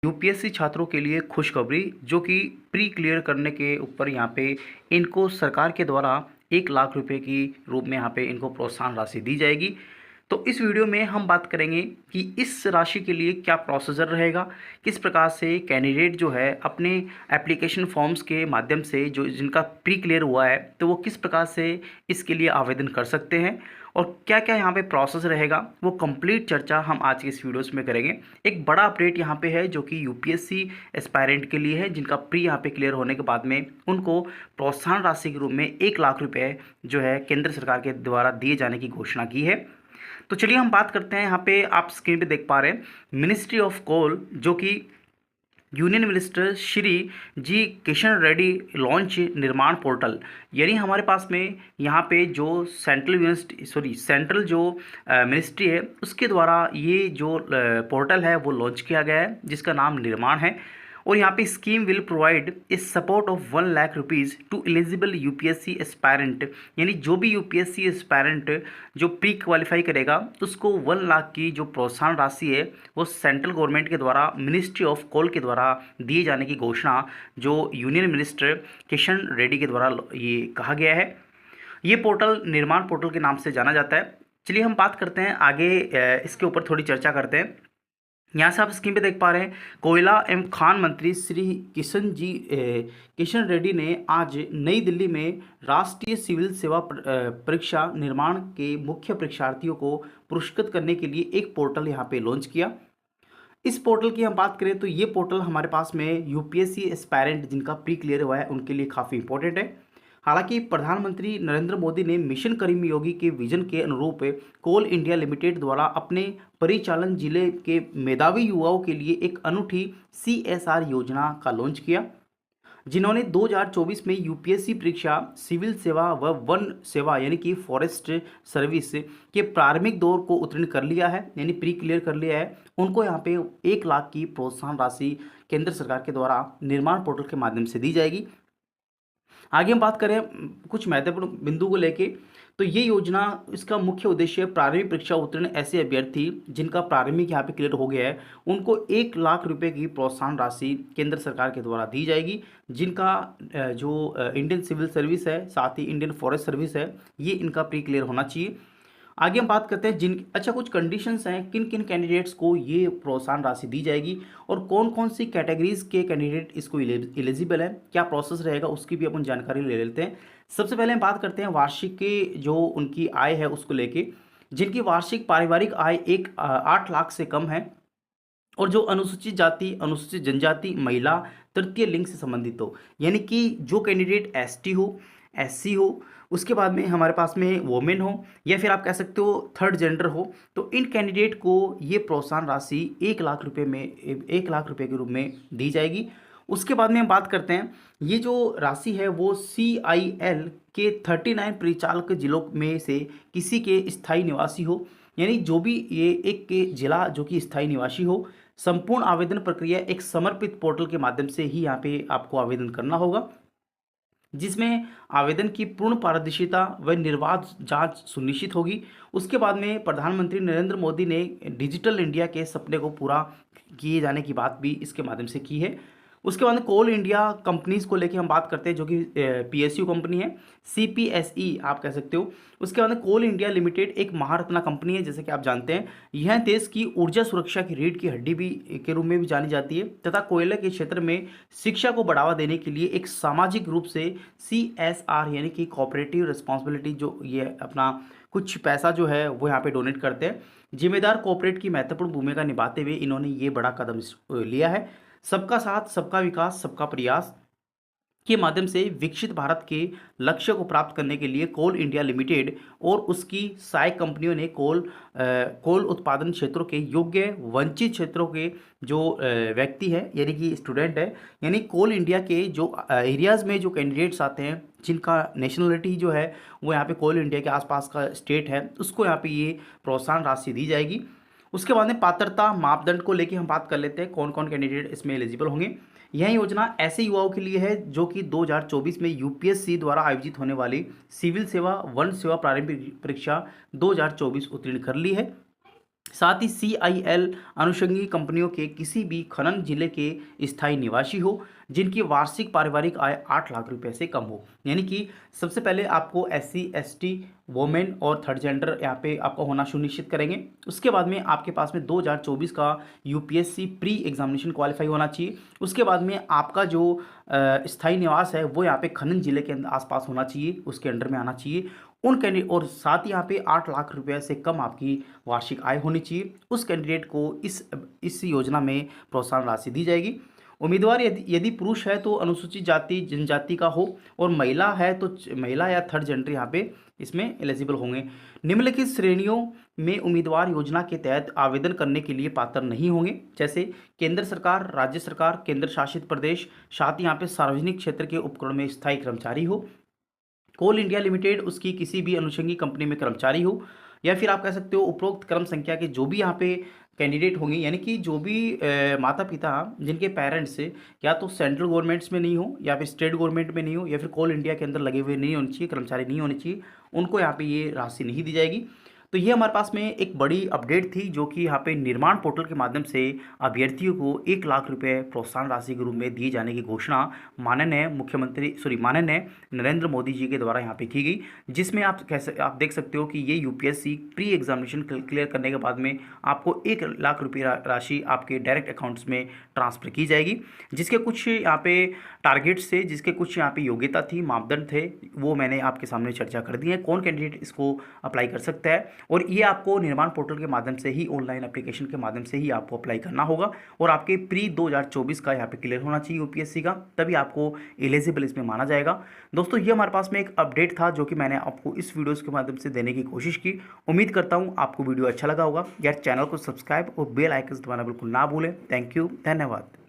UPSC छात्रों के लिए खुशखबरी जो कि प्री क्लियर करने के ऊपर यहाँ पे इनको सरकार के द्वारा 1 लाख रुपए की रूप में यहाँ पे इनको प्रोत्साहन राशि दी जाएगी। तो इस वीडियो में हम बात करेंगे कि इस राशि के लिए क्या प्रोसीजर रहेगा, किस प्रकार से कैंडिडेट जो है अपने एप्लीकेशन फॉर्म्स के माध्यम से जो जिनका प्री क्लियर हुआ है तो वो किस प्रकार से इसके लिए आवेदन कर सकते हैं और क्या क्या यहाँ पे प्रोसेस रहेगा, वो कंप्लीट चर्चा हम आज के इस वीडियोस में करेंगे। एक बड़ा अपडेट यहाँ पे है जो कि यूपीएससी एस्पायरेंट के लिए है, जिनका प्री यहाँ पे क्लियर होने के बाद में उनको प्रोत्साहन राशि के रूप में 1 लाख रुपए जो है केंद्र सरकार के द्वारा दिए जाने की घोषणा की है। तो चलिए हम बात करते हैं। यहाँ पे आप स्क्रीन पे देख पा रहे हैं मिनिस्ट्री ऑफ कोल जो कि यूनियन मिनिस्टर श्री जी किशन रेड्डी लॉन्च निर्माण पोर्टल, यानी हमारे पास में यहाँ पे जो सेंट्रल जो मिनिस्ट्री है उसके द्वारा ये जो पोर्टल है वो लॉन्च किया गया है जिसका नाम निर्माण है। और यहाँ पे scheme will provide is support of 1 lakh rupees to eligible UPSC aspirant, यानी जो भी यूपीएससी एस्पायरेंट जो प्री क्वालिफाई करेगा उसको 1 लाख की जो प्रोत्साहन राशि है वो सेंट्रल गवर्नमेंट के द्वारा मिनिस्ट्री ऑफ कोल के द्वारा दिए जाने की घोषणा जो यूनियन मिनिस्टर किशन रेड्डी के द्वारा ये कहा गया है। ये पोर्टल निर्माण पोर्टल के नाम से जाना जाता है। चलिए हम बात करते हैं आगे, इसके ऊपर थोड़ी चर्चा करते हैं। यहाँ से आप स्क्रीन पे देख पा रहे हैं कोयला एवं खान मंत्री श्री किशन रेड्डी ने आज नई दिल्ली में राष्ट्रीय सिविल सेवा परीक्षा निर्माण के मुख्य परीक्षार्थियों को पुरस्कृत करने के लिए एक पोर्टल यहाँ पे लॉन्च किया। इस पोर्टल की हम बात करें तो ये पोर्टल हमारे पास में यूपीएससी एस्पायरेंट जिनका प्री क्लियर हुआ है उनके लिए काफ़ी इंपॉर्टेंट है। हालांकि प्रधानमंत्री नरेंद्र मोदी ने मिशन कर्मयोगी के विजन के अनुरूप कोल इंडिया लिमिटेड द्वारा अपने परिचालन जिले के मेधावी युवाओं के लिए एक अनूठी सीएसआर योजना का लॉन्च किया, जिन्होंने 2024 में यूपीएससी परीक्षा सिविल सेवा व वन सेवा यानी कि फॉरेस्ट सर्विस के प्रारंभिक दौर को उत्तीर्ण कर लिया है, यानी प्री क्लियर कर लिया है। उनको यहाँ पे 1 लाख की प्रोत्साहन राशि केंद्र सरकार के द्वारा निर्माण पोर्टल के माध्यम से दी जाएगी। आगे हम बात करें कुछ महत्वपूर्ण बिंदु को लेके, तो ये योजना इसका मुख्य उद्देश्य प्रारंभिक परीक्षा उत्तीर्ण ऐसे अभ्यर्थी जिनका प्रारंभिक यहाँ पे क्लियर हो गया है उनको 1 लाख रुपए की प्रोत्साहन राशि केंद्र सरकार के द्वारा दी जाएगी, जिनका जो इंडियन सिविल सर्विस है साथ ही इंडियन फॉरेस्ट सर्विस है ये इनका प्री क्लियर होना चाहिए। आगे हम बात करते हैं कुछ कंडीशंस हैं किन किन कैंडिडेट्स को ये प्रोत्साहन राशि दी जाएगी और कौन कौन सी कैटेगरीज के कैंडिडेट इसको एलिजिबल है, क्या प्रोसेस रहेगा उसकी भी अपन जानकारी ले लेते हैं। सबसे पहले हम बात करते हैं वार्षिक की जो उनकी आय है उसको लेके, जिनकी वार्षिक पारिवारिक आय 8 लाख से कम है और जो अनुसूचित जाति, अनुसूचित जनजाति, महिला, तृतीय लिंग से संबंधित हो, यानी कि जो कैंडिडेट एसटी हो, एससी हो, उसके बाद में हमारे पास में वोमेन हो या फिर आप कह सकते हो थर्ड जेंडर हो, तो इन कैंडिडेट को ये प्रोत्साहन राशि 1 लाख रुपए में 1 लाख रुपए के रूप में दी जाएगी। उसके बाद में हम बात करते हैं ये जो राशि है वो CIL के 39 परिचालक जिलों में से किसी के स्थायी निवासी हो, यानी जो भी ये एक के जिला जो कि स्थायी निवासी हो। संपूर्ण आवेदन प्रक्रिया एक समर्पित पोर्टल के माध्यम से ही यहाँ पे आपको आवेदन करना होगा, जिसमें आवेदन की पूर्ण पारदर्शिता व निर्बाध जांच सुनिश्चित होगी। उसके बाद में प्रधानमंत्री नरेंद्र मोदी ने डिजिटल इंडिया के सपने को पूरा किए जाने की बात भी इसके माध्यम से की है। उसके बाद में कोल इंडिया कंपनीज को लेके हम बात करते हैं जो कि PSU कंपनी है, CPSE आप कह सकते हो। उसके बाद में कोल इंडिया लिमिटेड एक महारत्ना कंपनी है, जैसे कि आप जानते हैं यह देश की ऊर्जा सुरक्षा की रीढ़ की हड्डी भी के रूप में भी जानी जाती है तथा कोयले के क्षेत्र में शिक्षा को बढ़ावा देने के लिए एक सामाजिक रूप से CSR यानी कि कोऑपरेटिव रिस्पॉन्सिबिलिटी जो ये अपना कुछ पैसा जो है वो यहाँ पे डोनेट करते हैं। जिम्मेदार कोऑपरेट की महत्वपूर्ण भूमिका निभाते हुए इन्होंने ये बड़ा कदम लिया है। सबका साथ, सबका विकास, सबका प्रयास के माध्यम से विकसित भारत के लक्ष्य को प्राप्त करने के लिए कोल इंडिया लिमिटेड और उसकी सहायक कंपनियों ने कोल उत्पादन क्षेत्रों के योग्य वंचित क्षेत्रों के जो व्यक्ति है यानी कि स्टूडेंट है, यानी कोल इंडिया के जो एरियाज़ में जो कैंडिडेट्स आते हैं जिनका नेशनलिटी जो है वो यहाँ पे कोल इंडिया के आसपास का स्टेट है, उसको यहाँ पे ये प्रोत्साहन राशि दी जाएगी। उसके बाद में पात्रता मापदंड को लेके हम बात कर लेते हैं कौन कौन कैंडिडेट इसमें एलिजिबल होंगे। यह योजना ऐसे युवाओं के लिए है जो कि 2024 में यूपीएससी द्वारा आयोजित होने वाली सिविल सेवा वन सेवा प्रारंभिक परीक्षा 2024 उत्तीर्ण कर ली है। साथ ही CIL अनुषंगी कंपनियों के किसी भी खनन जिले के स्थायी निवासी हो जिनकी वार्षिक पारिवारिक आय 8 लाख रुपए से कम हो। यानी कि सबसे पहले आपको SC ST वोमेन और थर्ड जेंडर यहाँ पे आपका होना सुनिश्चित करेंगे। उसके बाद में आपके पास में 2024 का UPSC प्री एग्जामिनेशन क्वालिफाई होना चाहिए। उसके बाद में आपका जो स्थायी निवास है वो यहाँ पे खनन जिले के आसपास होना चाहिए, उसके अंडर में आना चाहिए। उन कैंडिडेट और साथ ही यहाँ पे 8 लाख रुपए से कम आपकी वार्षिक आय होनी चाहिए। उस कैंडिडेट को इस योजना में प्रोत्साहन राशि दी जाएगी। उम्मीदवार यदि यदि पुरुष है तो अनुसूचित जाति जनजाति का हो और महिला है तो महिला या थर्ड जेंडर यहाँ पे इसमें एलिजिबल होंगे। निम्नलिखित श्रेणियों में उम्मीदवार योजना के तहत आवेदन करने के लिए पात्र नहीं होंगे, जैसे केंद्र सरकार, राज्य सरकार, केंद्र शासित प्रदेश, साथ ही यहाँ पे सार्वजनिक क्षेत्र के उपक्रम में स्थायी कर्मचारी हो, कोल इंडिया लिमिटेड उसकी किसी भी अनुषंगी कंपनी में कर्मचारी हो, या फिर आप कह सकते हो उपरोक्त क्रम संख्या के जो भी यहाँ पे कैंडिडेट होंगे, यानी कि जो भी माता पिता जिनके पेरेंट्स या तो सेंट्रल गवर्नमेंट्स में नहीं हो या फिर स्टेट गवर्नमेंट में नहीं हो या फिर कोल इंडिया के अंदर लगे हुए नहीं होने चाहिए, कर्मचारी नहीं होने चाहिए, उनको यहाँ पे ये राशि नहीं दी जाएगी। तो ये हमारे पास में एक बड़ी अपडेट थी जो कि यहाँ पे निर्माण पोर्टल के माध्यम से अभ्यर्थियों को 1 लाख रुपए प्रोत्साहन राशि के रूप में दिए जाने की घोषणा माननीय नरेंद्र मोदी जी के द्वारा यहाँ पे की गई, जिसमें आप देख सकते हो कि ये UPSC प्री एग्जामिनेशन क्लियर करने के बाद में आपको 1 लाख रुपये राशि आपके डायरेक्ट अकाउंट्स में ट्रांसफ़र की जाएगी, जिसके कुछ यहाँ पे टारगेट्स थे, जिसके कुछ यहाँ पे योग्यता थी, मापदंड थे, वो मैंने आपके सामने चर्चा कर दी है। कौन कैंडिडेट इसको अप्लाई कर सकता है और ये आपको निर्माण पोर्टल के माध्यम से ही, ऑनलाइन एप्लीकेशन के माध्यम से ही आपको अप्लाई करना होगा और आपके प्री 2024 का यहाँ पे क्लियर होना चाहिए UPSC का, तभी आपको एलिजिबल इसमें माना जाएगा। दोस्तों ये हमारे पास में एक अपडेट था जो कि मैंने आपको इस वीडियोज़ के माध्यम से देने की कोशिश की। उम्मीद करता हूँ आपको वीडियो अच्छा लगा होगा। यार चैनल को सब्सक्राइब और बेल आइकन दबाना बिल्कुल ना भूलें। थैंक यू, धन्यवाद।